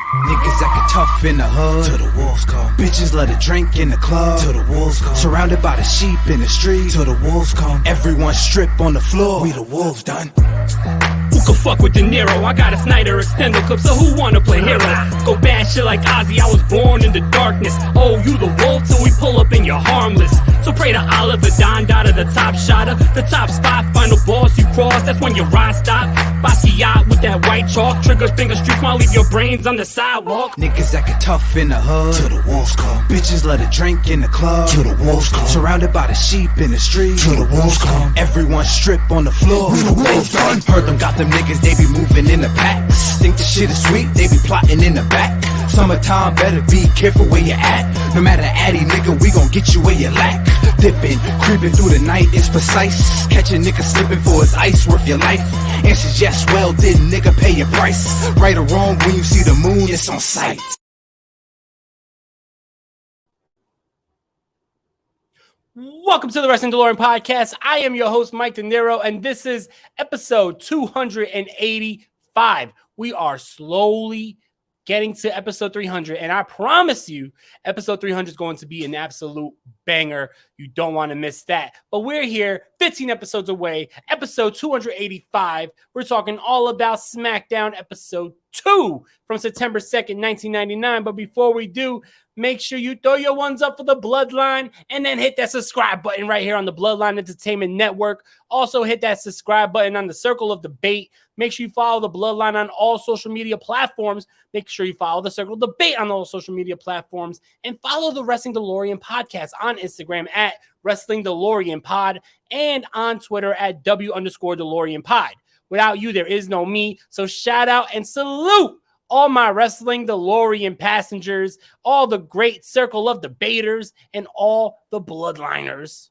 Niggas acting tough in the hood, till the wolves come. Bitches let it drink in the club, till the wolves come. Surrounded by the sheep in the street, till the wolves come. Everyone strip on the floor, we the wolves done. Who could fuck with De Niro? I got a Snyder extender clip, so who wanna play hero? Go bad shit like Ozzy, I was born in the darkness. Oh, you the wolf till we pull up and you're harmless. So pray to Allah, the Don Dada, the top shotter, the top spot, final boss you cross, that's when your ride stop. Basquiat with that white chalk, triggers, finger streaks, while leave your brains on the sidewalk. Niggas acting tough in the hood, till the wolves come. Bitches let it drink in the club, till the wolves come. Surrounded by the sheep in the street, till the wolves come. Everyone strip on the floor, we the wolves done. Heard them got them niggas, they be moving in the packs. Think the shit is sweet, they be plotting in the back. Summertime, better be careful where you at. No matter addy, nigga, we gon' get you where you lack. Dipping, creeping through the night is precise. Catch a nigga slipping for his ice, worth your life. Answers yes, well, did nigga pay your price? Right or wrong, when you see the moon, it's on sight. Welcome to the Wrestling Delorean Podcast. I am your host, Mike De Niro, and this is episode 285. We are slowly getting to episode 300, and I promise you, episode 300 is going to be an absolute banger. You don't want to miss that. But we're here 15 episodes away, episode 285. We're talking all about Smackdown episode 2 from September 2nd, 1999. But before we do, make sure you throw your ones up for the Bloodline and then hit that subscribe button right here on the Bloodline Entertainment Network. Also hit that subscribe button on the Circle of Debate. Make sure you follow the Bloodline on all social media platforms. Make sure you follow the Circle of Debate on all social media platforms. And follow the Wrestling Delorean Podcast on Instagram at Wrestling Delorean Pod and on Twitter at W_Delorean Pod. Without you, there is no me. So shout out and salute all my Wrestling Delorean passengers, all the great Circle of Debaters, and all the Bloodliners.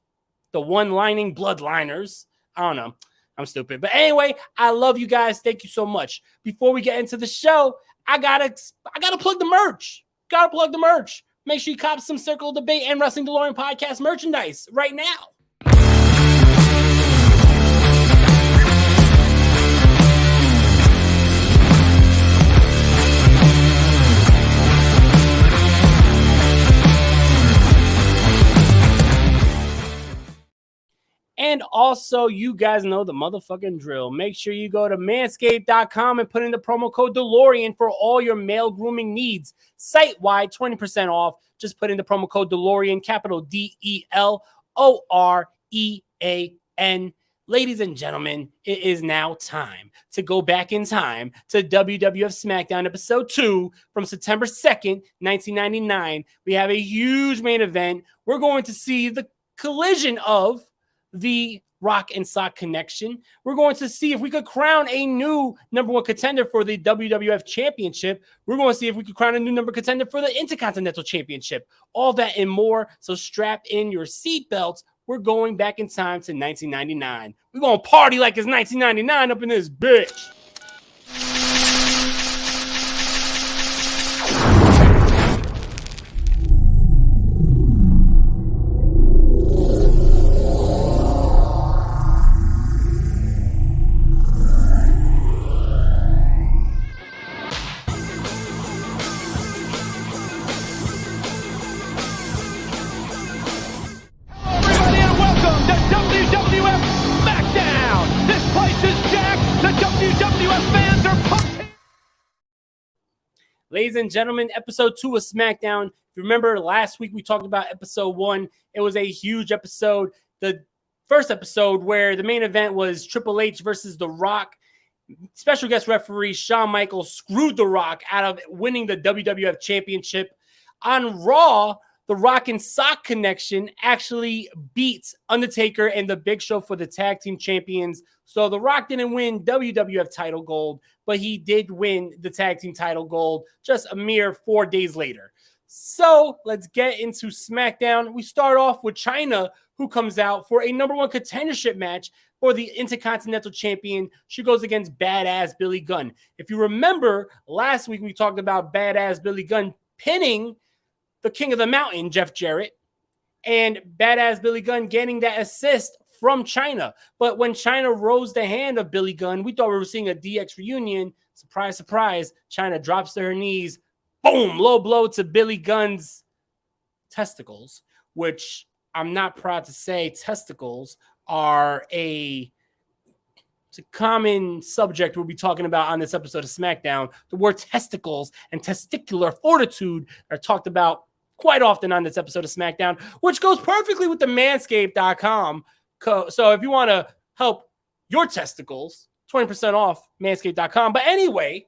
The one-lining Bloodliners. I don't know. I'm stupid. But anyway, I love you guys. Thank you so much. Before we get into the show, I gotta plug the merch. Gotta plug the merch. Make sure you cop some Circle of Debate and Wrestling Delorean Podcast merchandise right now. And also, you guys know the motherfucking drill. Make sure you go to manscaped.com and put in the promo code DeLorean for all your male grooming needs. Site-wide, 20% off. Just put in the promo code DeLorean, capital DELOREAN. Ladies and gentlemen, it is now time to go back in time to WWF Smackdown episode 2 from September 2nd, 1999. We have a huge main event. We're going to see the collision of the Rock and Sock connection. We're going to see if we could crown a new number one contender for the WWF Championship. We're going to see if we could crown a new number contender for the Intercontinental Championship. All that and more. So strap in your seatbelts. We're going back in time to 1999. We're going to party like it's 1999 up in this bitch. Ladies and gentlemen, episode 2 of Smackdown. If you remember last week we talked about episode 1. It was a huge episode. The first episode where the main event was Triple H versus The Rock. Special guest referee Shawn Michaels screwed The Rock out of winning the WWF Championship. On Raw, the Rock and Sock connection actually beats Undertaker and The Big Show for the tag team champions. So The Rock didn't win WWF title gold, but he did win the tag team title gold just a mere 4 days later. So let's get into SmackDown. We start off with Chyna, who comes out for a number one contendership match for the Intercontinental Champion. She goes against Badass Billy Gunn. If you remember, last week we talked about Badass Billy Gunn pinning the King of the Mountain, Jeff Jarrett, and Badass Billy Gunn getting that assist from Chyna. But when Chyna rose the hand of Billy Gunn, we thought we were seeing a DX reunion. Surprise, surprise. Chyna drops to her knees, boom, low blow to Billy Gunn's testicles, which I'm not proud to say testicles are it's a common subject we'll be talking about on this episode of Smackdown. The word testicles and testicular fortitude are talked about quite often on this episode of Smackdown, which goes perfectly with the manscaped.com. So if you want to help your testicles, 20% off manscaped.com. But anyway,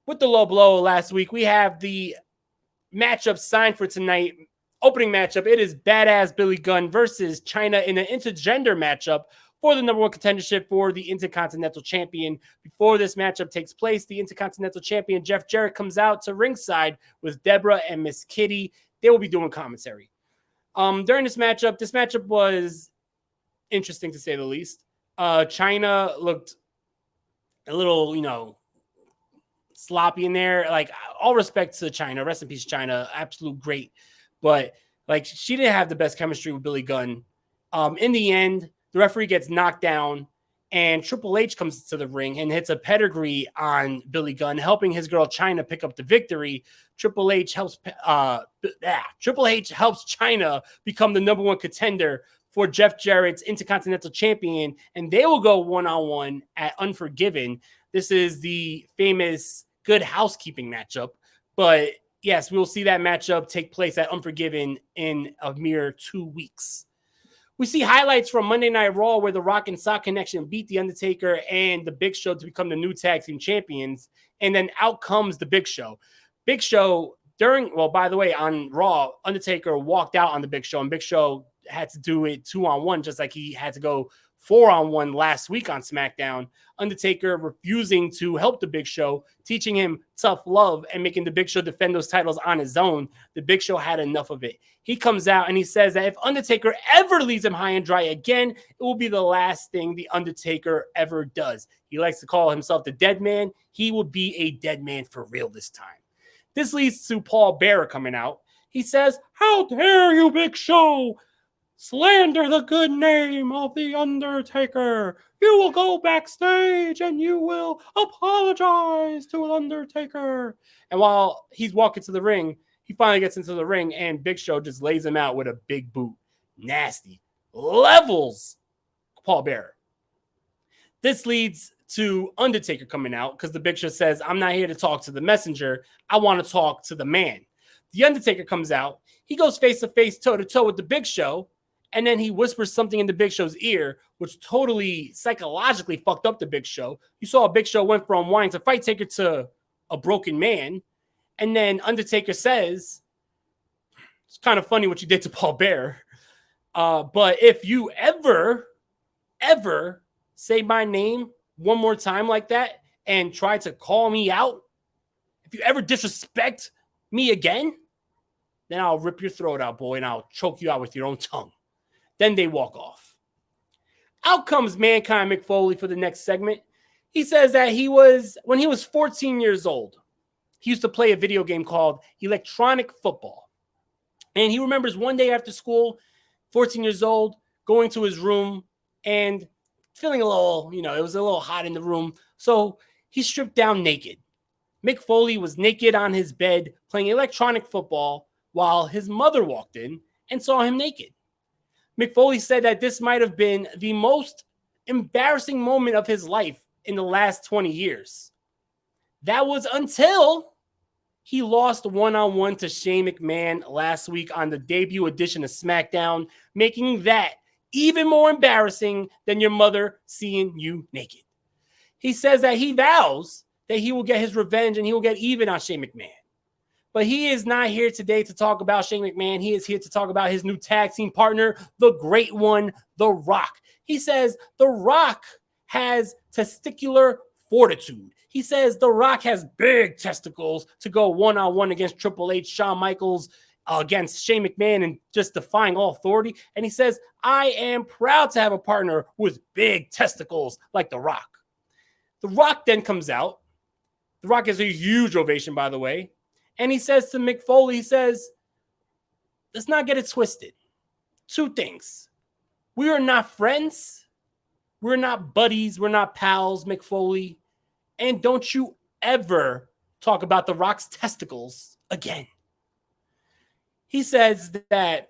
with the low blow last week, we have the matchup signed for tonight. Opening matchup, it is Badass Billy Gunn versus China in an intergender matchup for the number one contendership for the Intercontinental Champion. Before this matchup takes place, the Intercontinental Champion Jeff Jarrett comes out to ringside with Deborah and Miss Kitty. They will be doing commentary. During this matchup was interesting to say the least. China looked a little, sloppy in there. Like, all respect to China. Rest in peace, China. Absolute great. But, she didn't have the best chemistry with Billy Gunn. In the end, the referee gets knocked down, and Triple H comes to the ring and hits a pedigree on Billy Gunn, helping his girl China pick up the victory. Triple H helps China become the number one contender for Jeff Jarrett's Intercontinental Champion, and they will go one-on-one at Unforgiven. This is the famous Good Housekeeping matchup, but yes, we will see that matchup take place at Unforgiven in a mere 2 weeks. We see highlights from Monday Night Raw where The Rock and Sock Connection beat The Undertaker and The Big Show to become the new tag team champions, and then out comes The Big Show. Big Show by the way, on Raw, Undertaker walked out on The Big Show, and Big Show had to do it 2-on-1, just like he had to go 4-on-1 last week on SmackDown. Undertaker refusing to help The Big Show, teaching him tough love and making The Big Show defend those titles on his own. The Big Show had enough of it. He comes out and he says that if Undertaker ever leaves him high and dry again, it will be the last thing The Undertaker ever does. He likes to call himself the dead man. He will be a dead man for real this time. This leads to Paul Bearer coming out. He says, "How dare you, Big Show, slander the good name of The Undertaker. You will go backstage and you will apologize to Undertaker." And while he's walking to the ring, he finally gets into the ring and Big Show just lays him out with a big boot. Nasty. Levels Paul Bearer. This leads to Undertaker coming out because the Big Show says, "I'm not here to talk to the messenger. I want to talk to the man." The Undertaker comes out. He goes face to face, toe to toe with the Big Show. And then he whispers something in the Big Show's ear, which totally psychologically fucked up the Big Show. You saw a Big Show went from wanting to fight Taker to a broken man. And then Undertaker says, "It's kind of funny what you did to Paul Bearer. But if you ever say my name one more time like that and try to call me out, if you ever disrespect me again, then I'll rip your throat out, boy, and I'll choke you out with your own tongue." Then they walk off. Out comes Mankind Mick Foley for the next segment. He says that when he was 14 years old, he used to play a video game called Electronic Football. And he remembers one day after school, 14 years old, going to his room and feeling a little, it was a little hot in the room. So he stripped down naked. Mick Foley was naked on his bed playing electronic football while his mother walked in and saw him naked. Mick Foley said that this might have been the most embarrassing moment of his life in the last 20 years. That was until he lost one-on-one to Shane McMahon last week on the debut edition of SmackDown, making that even more embarrassing than your mother seeing you naked. He says that he vows that he will get his revenge and he will get even on Shane McMahon. But he is not here today to talk about Shane McMahon. He is here to talk about his new tag team partner, the great one, The Rock. He says The Rock has testicular fortitude. He says The Rock has big testicles to go one-on-one against Triple H, Shawn Michaels, against Shane McMahon, and just defying all authority. And he says, "I am proud to have a partner with big testicles like The Rock." The Rock then comes out. The Rock has a huge ovation, by the way. And he says to Mick Foley, he says, "Let's not get it twisted. Two things. We are not friends. We're not buddies. We're not pals, Mick Foley. And don't you ever talk about The Rock's testicles again. He says that,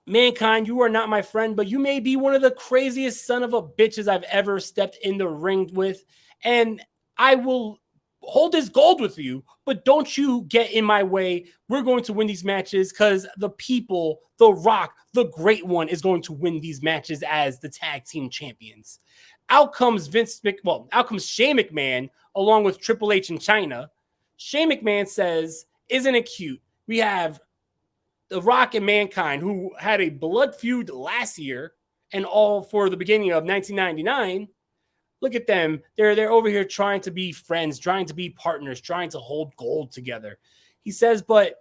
Mankind, you are not my friend, but you may be one of the craziest son of a bitches I've ever stepped in the ring with. And I will hold this gold with you, but don't you get in my way. We're going to win these matches because the people, The Rock, the great one, is going to win these matches as the tag team champions. Out comes Shane McMahon along with Triple H and China. Shane McMahon says, isn't it cute? We have The Rock and Mankind, who had a blood feud last year and all for the beginning of 1999. Look at them. They're over here trying to be friends, trying to be partners, trying to hold gold together. He says, but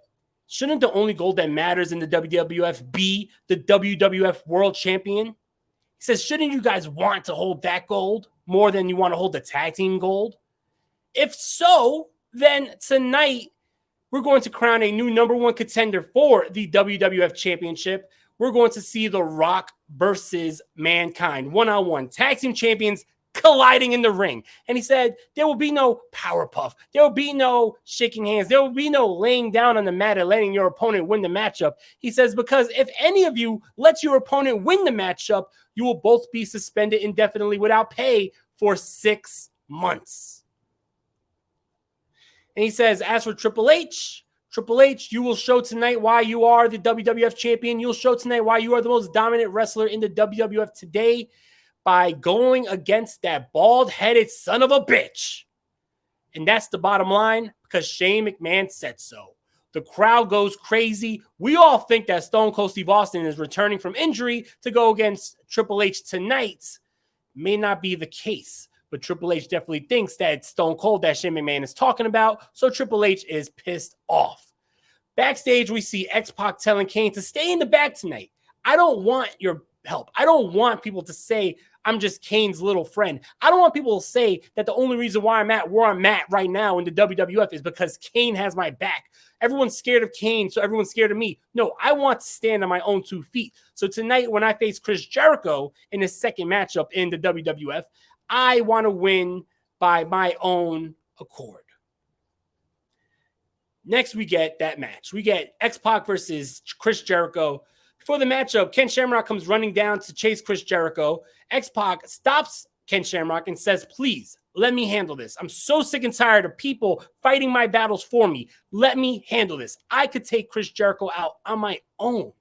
shouldn't the only gold that matters in the WWF be the WWF World Champion? He says, shouldn't you guys want to hold that gold more than you want to hold the tag team gold? If so, then tonight we're going to crown a new number one contender for the WWF Championship. We're going to see The Rock versus Mankind, one-on-one tag team champions colliding in the ring. And he said, there will be no power puff. There will be no shaking hands. There will be no laying down on the mat and letting your opponent win the matchup. He says, because if any of you lets your opponent win the matchup, you will both be suspended indefinitely without pay for 6 months. And he says, as for Triple H, you will show tonight why you are the WWF champion. You'll show tonight why you are the most dominant wrestler in the WWF today by going against that bald-headed son of a bitch. And that's the bottom line, because Shane McMahon said so. The crowd goes crazy. We all think that Stone Cold Steve Austin is returning from injury to go against Triple H tonight. May not be the case, but Triple H definitely thinks that it's Stone Cold that Shane McMahon is talking about, so Triple H is pissed off. Backstage, we see X-Pac telling Kane to stay in the back tonight. I don't want your help. I don't want people to say I'm just Kane's little friend. I don't want people to say that the only reason why I'm at where I'm at right now in the WWF is because Kane has my back. Everyone's scared of Kane, so everyone's scared of me. No, I want to stand on my own 2 feet. So tonight, when I face Chris Jericho in his second matchup in the WWF, I want to win by my own accord. Next, we get that match. We get X-Pac versus Chris Jericho. Before the matchup, Ken Shamrock comes running down to chase Chris Jericho. X-Pac stops Ken Shamrock and says, please, let me handle this. I'm so sick and tired of people fighting my battles for me. Let me handle this. I could take Chris Jericho out on my own.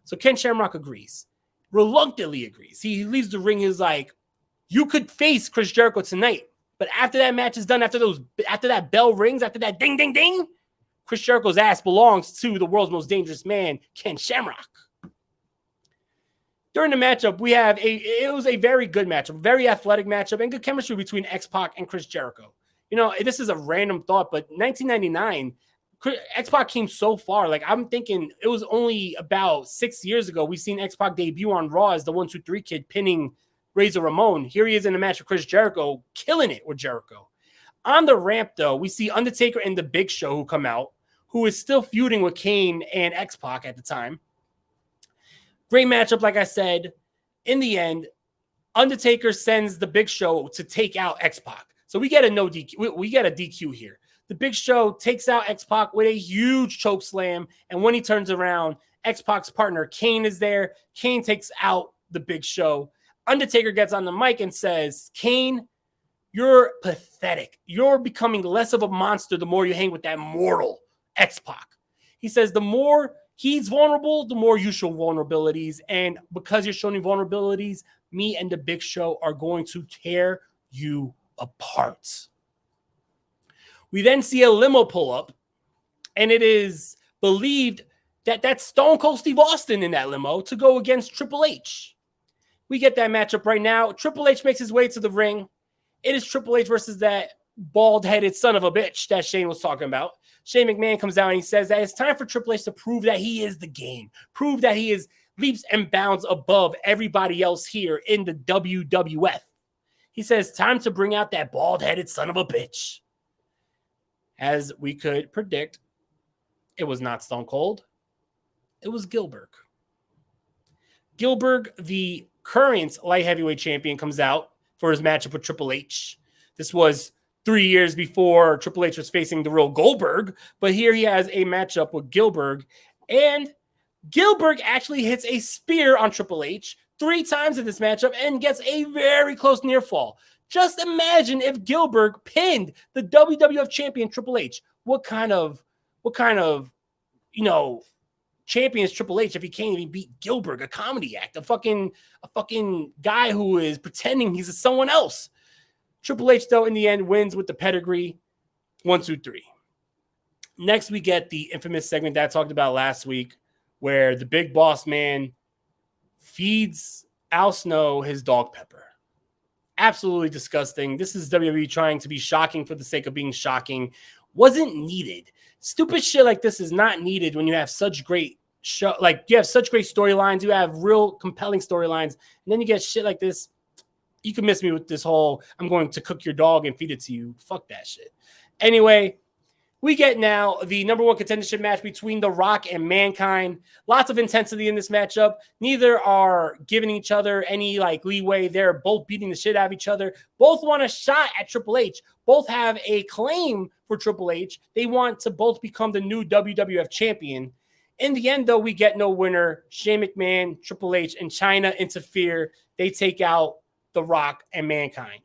So Ken Shamrock agrees. Reluctantly agrees. He leaves the ring. He's like, you could face Chris Jericho tonight, but after that match is done, after that bell rings, after that ding, ding, ding, Chris Jericho's ass belongs to the world's most dangerous man, Ken Shamrock. During the matchup, it was a very good matchup, very athletic matchup, and good chemistry between X-Pac and Chris Jericho. You know, this is a random thought, but 1999, X-Pac came so far. Like, I'm thinking it was only about 6 years ago we seen X-Pac debut on Raw as the 1-2-3 Kid pinning Razor Ramon. Here he is in a match with Chris Jericho, killing it with Jericho. On the ramp, though, we see Undertaker and The Big Show who come out, who is still feuding with Kane and X-Pac at the time. Great matchup, like I said. In the end, Undertaker sends The Big Show to take out X-Pac. So we get a no DQ. We get a DQ here. The Big Show takes out X-Pac with a huge choke slam, and when he turns around, X-Pac's partner Kane is there. Kane takes out The Big Show. Undertaker gets on the mic and says, Kane, you're pathetic. You're becoming less of a monster the more you hang with that mortal X-Pac. He says the more he's vulnerable, the more you show vulnerabilities. And because you're showing vulnerabilities, me and The Big Show are going to tear you apart. We then see a limo pull up, and it is believed that that's Stone Cold Steve Austin in that limo to go against Triple H. We get that matchup right now. Triple H makes his way to the ring. It is Triple H versus that bald-headed son of a bitch that Shane was talking about. Shane McMahon comes out and he says that it's time for Triple H to prove that he is the game. Prove that he is leaps and bounds above everybody else here in the WWF. He says, time to bring out that bald-headed son of a bitch. As we could predict, it was not Stone Cold. It was Gillberg. Gillberg, the current light heavyweight champion, comes out for his matchup with Triple H. This was 3 years before Triple H was facing the real Goldberg. But here he has a matchup with Gillberg, and Gillberg actually hits a spear on Triple H 3 times in this matchup and gets a very close near fall. Just imagine if Gillberg pinned the WWF champion Triple H. What kind of, champion is Triple H if he can't even beat Gillberg, a comedy act, a fucking guy who is pretending he's someone else. Triple H, though, in the end, wins with the pedigree. 1, 2, 3. Next, we get the infamous segment that I talked about last week, where the big boss man feeds Al Snow his dog pepper. Absolutely disgusting. This is WWE trying to be shocking for the sake of being shocking. Wasn't needed. Stupid shit like this is not needed when you have such great show, like you have such great storylines, you have real compelling storylines, and then you get shit like this. You can miss me with this whole I'm going to cook your dog and feed it to you. Fuck that shit. Anyway, we get now the number 1 contendership match between The Rock and Mankind. Lots of intensity in this matchup. Neither are giving each other any leeway. They're both beating the shit out of each other. Both want a shot at Triple H. Both have a claim for Triple H. They want to both become the new WWF champion. In the end, though, we get no winner. Shane McMahon, Triple H, and Chyna interfere. They take out The Rock and Mankind.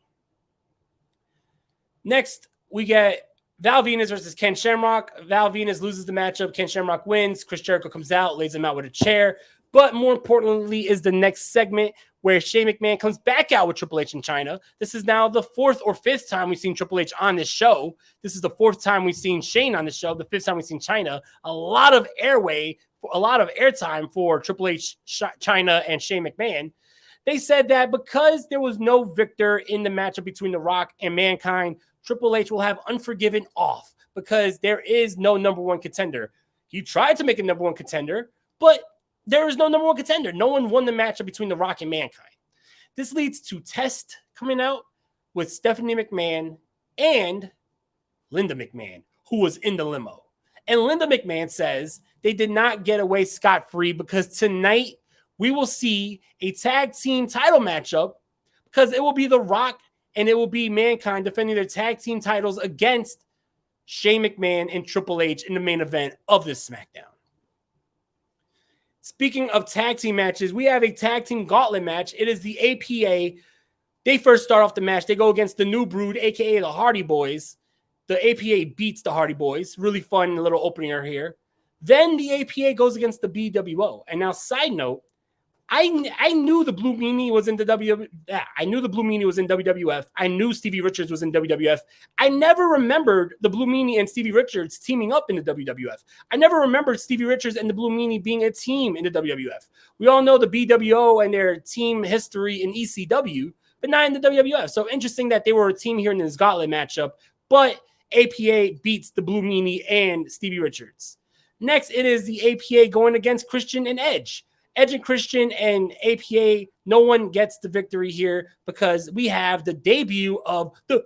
Next, we get Val Venis versus Ken Shamrock. Val Venis loses the matchup. Ken Shamrock wins. Chris Jericho comes out, lays him out with a chair. But more importantly is the next segment where Shane McMahon comes back out with Triple H and Chyna. This is now the 4th or 5th time we've seen Triple H on this show. This is the 4th time we've seen Shane on the show, the 5th time we've seen Chyna. A lot of airtime for Triple H, Chyna, and Shane McMahon. They said that because there was no victor in the matchup between The Rock and Mankind, Triple H will have Unforgiven off because there is no number 1 contender. He tried to make a number 1 contender, but there is no number 1 contender. No one won the matchup between The Rock and Mankind. This leads to Test coming out with Stephanie McMahon and Linda McMahon, who was in the limo. And Linda McMahon says they did not get away scot-free because tonight we will see a tag team title matchup because it will be The Rock and it will be Mankind defending their tag team titles against Shane McMahon and Triple H in the main event of this SmackDown. Speaking of tag team matches, we have a tag team gauntlet match. It is the APA. They first start off the match. They go against the New Brood, a.k.a. the Hardy Boys. The APA beats the Hardy Boys. Really fun little opener here. Then the APA goes against the BWO. And now, side note, I knew the Blue Meanie was in the WWF. I knew the Blue Meanie was in WWF. I knew Stevie Richards was in WWF. I never remembered the Blue Meanie and Stevie Richards teaming up in the WWF. I never remembered Stevie Richards and the Blue Meanie being a team in the WWF. We all know the BWO and their team history in ECW, but not in the WWF. So interesting that they were a team here in this gauntlet matchup, but APA beats the Blue Meanie and Stevie Richards. Next, it is the APA going against Christian and Edge. Edge and Christian and APA, no one gets the victory here because we have the debut of the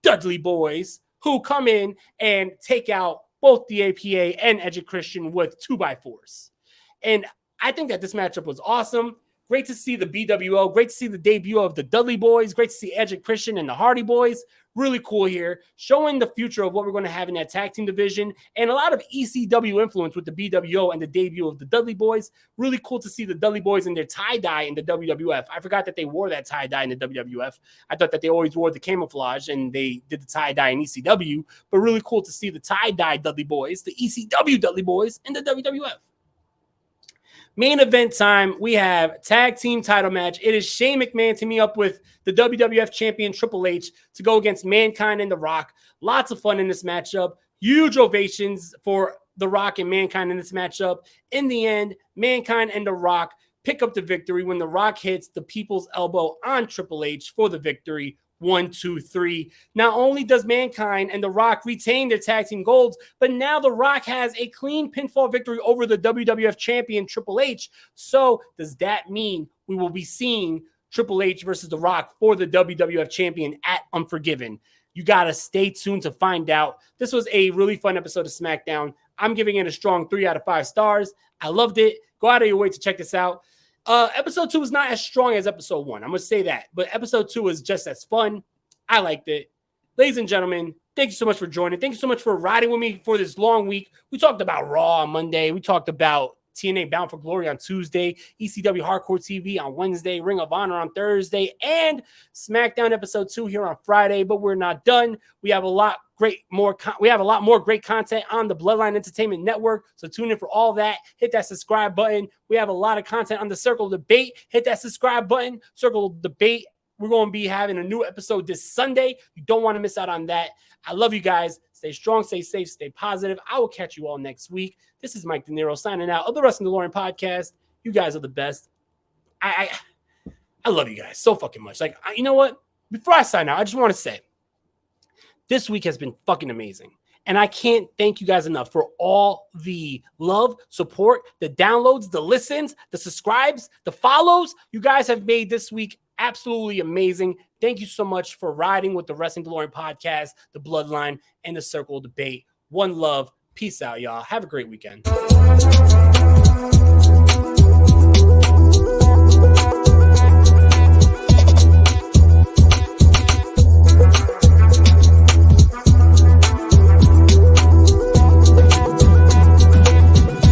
Dudley Boys who come in and take out both the APA and Edge and Christian with 2x4s. And I think that this matchup was awesome. Great to see the BWO. Great to see the debut of the Dudley Boys. Great to see Edge and Christian and the Hardy Boys. Really cool here. Showing the future of what we're going to have in that tag team division. And a lot of ECW influence with the BWO and the debut of the Dudley Boys. Really cool to see the Dudley Boys in their tie-dye in the WWF. I forgot that they wore that tie-dye in the WWF. I thought that they always wore the camouflage and they did the tie-dye in ECW. But really cool to see the tie-dye Dudley Boys, the ECW Dudley Boys in the WWF. Main event time, we have tag team title match. It is Shane McMahon teaming up with the WWF champion Triple H to go against Mankind and The Rock. Lots of fun in this matchup. Huge ovations for The Rock and Mankind in this matchup. In the end, Mankind and The Rock pick up the victory when The Rock hits the people's elbow on Triple H for the victory. 1, 2, 3. Not only does Mankind and The Rock retain their tag team golds, but now The Rock has a clean pinfall victory over the WWF champion Triple H. So does that mean we will be seeing Triple H versus The Rock for the WWF champion at Unforgiven? You got to stay tuned to find out. This was a really fun episode of SmackDown. I'm giving it a strong 3 out of 5 stars. I loved it. Go out of your way to check this out. Episode 2 is not as strong as episode 1. I'm going to say that. But episode 2 is just as fun. I liked it. ladies and gentlemen, thank you so much for joining. Thank you so much for riding with me for this long week. We talked about Raw on Monday. We talked about TNA Bound for Glory on Tuesday, ECW Hardcore TV on Wednesday, Ring of Honor on Thursday, and Smackdown episode 2 here on Friday. But we're not done. We have a lot more great content on the Bloodline Entertainment Network. So tune in for all that. Hit that subscribe button. We have a lot of content on the Circle of Debate. Hit that subscribe button. Circle of Debate. We're going to be having a new episode this Sunday. You don't want to miss out on that. I love you guys. Stay strong, stay safe, stay positive. I will catch you all next week. This is Mike De Niro signing out of the Wrestling Delorean Podcast. You guys are the best. I love you guys so fucking much. Like, you know what? Before I sign out, I just want to say this week has been fucking amazing. And I can't thank you guys enough for all the love, support, the downloads, the listens, the subscribes, the follows. You guys have made this week absolutely amazing. Thank you so much for riding with the Wrestling Delorean Podcast, the Bloodline, and the Circle of Debate. One love. Peace out, y'all. Have a great weekend.